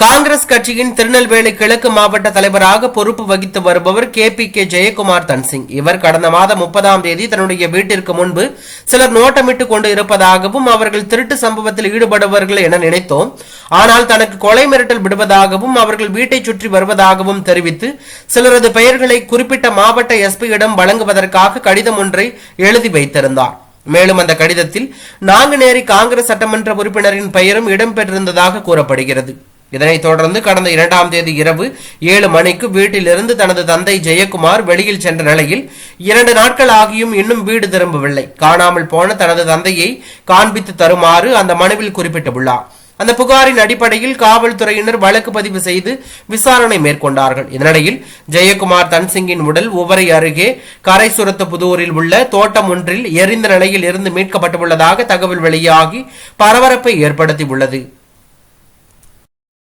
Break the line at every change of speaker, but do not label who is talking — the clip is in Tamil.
காங்கிரஸ் கட்சியின் திருநெல்வேலி கிழக்கு மாவட்ட தலைவராக பொறுப்பு வகித்து வருபவர் KPK ஜெயக்குமார் தன்சிங். இவர் கடந்த மாதம் 30ஆம் தேதி தன்னுடைய வீட்டிற்கு முன்பு சிலர் நோட்டமிட்டுக் கொண்டு இருப்பதாகவும் அவர்கள் திருட்டு சம்பவத்தில் ஈடுபடுவார்கள் என நினைத்தோம். ஆனால் தனக்கு கொலை மிரட்டல் விடுவதாகவும் அவர்கள் வீட்டை சுற்றி வருவதாகவும் தெரிவித்து சிலரது பெயர்களை குறிப்பிட்ட மாவட்ட எஸ்பியிடம் வழங்குவதற்காக கடிதம் ஒன்றை எழுதி வைத்திருந்தார். மேலும் அந்த கடிதத்தில் நாங்குநேரி காங்கிரஸ் சட்டமன்ற உறுப்பினரின் பெயரும் இடம்பெற்றிருந்ததாக கூறப்படுகிறது. இதனைத் தொடர்ந்து கடந்த 2ஆம் தேதி இரவு 7 மணிக்கு வீட்டிலிருந்து தனது தந்தை ஜெயக்குமார் வெளியில் சென்ற நிலையில் 2 நாட்கள் ஆகியும் இன்னும் வீடு திரும்பவில்லை. காணாமல் போன தனது தந்தையை காண்பித்து தருமாறு அந்த மனுவில் குறிப்பிட்டுள்ளார். அந்த புகாரின் அடிப்படையில் காவல்துறையினர் வழக்கு பதிவு செய்து விசாரணை மேற்கொண்டார்கள். இதனிடையில் ஜெயக்குமார் தன்சிங்கின் உடல் உவரை அருகே கரைசுரத்த புதூரில் உள்ள தோட்டம் ஒன்றில் எரிந்த நிலையில் இருந்து மீட்கப்பட்டுள்ளதாக தகவல் வெளியாகி பரபரப்பை ஏற்படுத்தியுள்ளது.